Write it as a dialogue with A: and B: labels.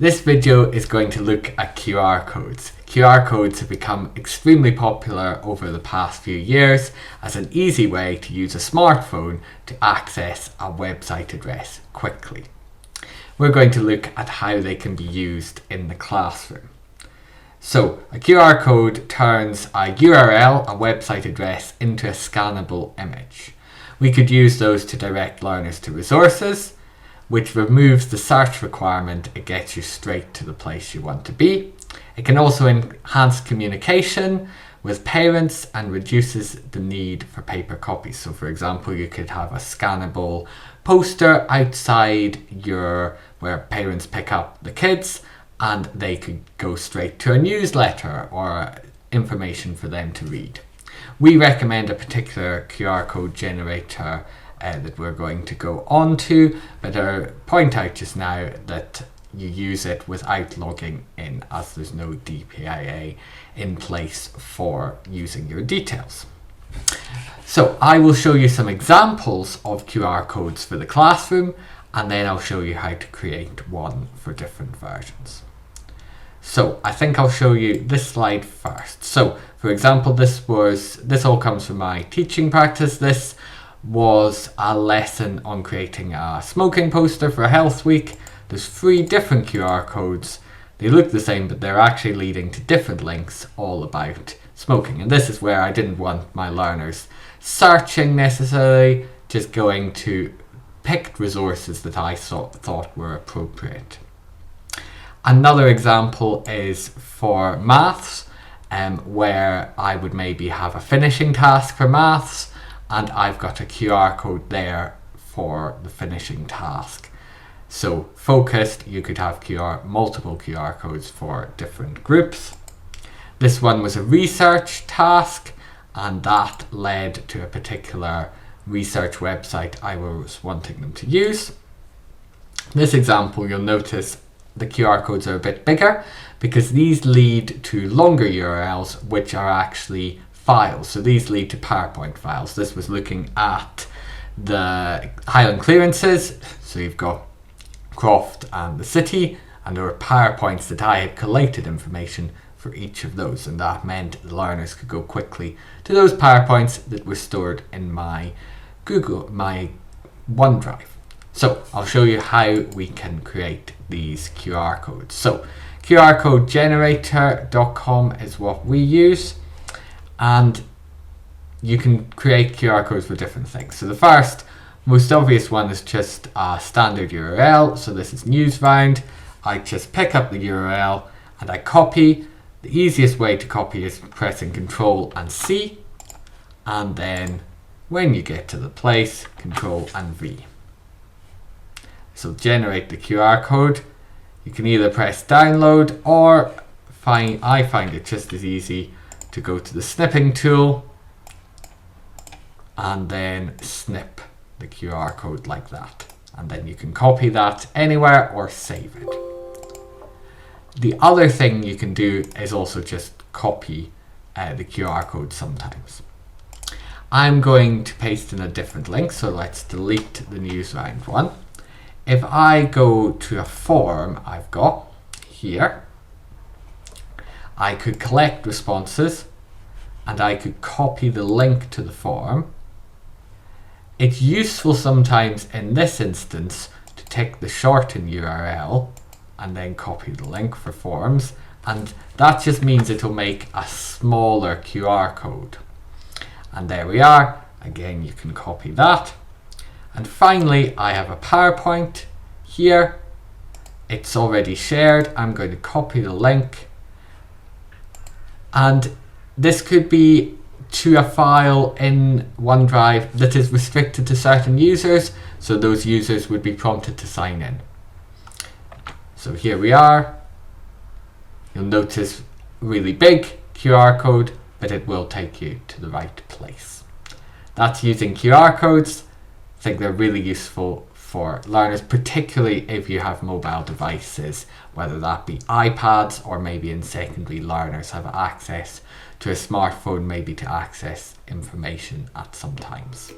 A: This video is going to look at QR codes. QR codes have become extremely popular over the past few years as an easy way to use a smartphone to access a website address quickly. We're going to look at how they can be used in the classroom. So, a QR code turns a URL, a website address, into a scannable image. We could use those to direct learners to resources, which removes the search requirement. It gets you straight to the place you want to be. It can also enhance communication with parents and reduces the need for paper copies. So for example, you could have a scannable poster outside where parents pick up the kids, and they could go straight to a newsletter or information for them to read. We recommend a particular QR code generator that we're going to go on to, but I'll point out just now that you use it without logging in, as there's no DPIA in place for using your details. So I will show you some examples of QR codes for the classroom, and then I'll show you how to create one for different versions. So I think I'll show you this slide first. So for example, this all comes from my teaching practice. This was a lesson on creating a smoking poster for Health Week. There's 3 different QR codes. They look the same, but they're actually leading to different links all about smoking. And this is where I didn't want my learners searching necessarily, just going to picked resources that I thought were appropriate. Another example is for maths, where I would maybe have a finishing task for maths, and I've got a QR code there for the finishing task. So focused, you could have multiple QR codes for different groups. This one was a research task, and that led to a particular research website I was wanting them to use. This example, you'll notice the QR codes are a bit bigger because these lead to longer URLs, which are actually files. So these lead to PowerPoint files. This was looking at the Highland clearances. So you've got Croft and the city, and there were PowerPoints that I had collated information for each of those, and that meant the learners could go quickly to those PowerPoints that were stored in my OneDrive. So I'll show you how we can create these QR codes. So qrcodegenerator.com is what we use, and you can create QR codes for different things. So the first, most obvious one is just a standard URL. So this is Newsround. I just pick up the URL and I copy. The easiest way to copy is pressing Control and C, and then when you get to the place, Control and V. So generate the QR code. You can either press download, or I find it just as easy to go to the snipping tool and then snip the QR code like that. And then you can copy that anywhere or save it. The other thing you can do is also just copy the QR code sometimes. I'm going to paste in a different link, so let's delete the Newsround one. If I go to a form I've got here, I could collect responses and I could copy the link to the form. It's useful sometimes in this instance to take the shorten URL and then copy the link for forms, and that just means it'll make a smaller QR code. And there we are. Again, you can copy that. And finally, I have a PowerPoint here. It's already shared. I'm going to copy the link. And this could be to a file in OneDrive that is restricted to certain users. So those users would be prompted to sign in. So here we are. You'll notice really big QR code, but it will take you to the right place. That's using QR codes. I think they're really useful for learners, particularly if you have mobile devices, whether that be iPads or maybe in secondary learners have access to a smartphone, maybe to access information at some times.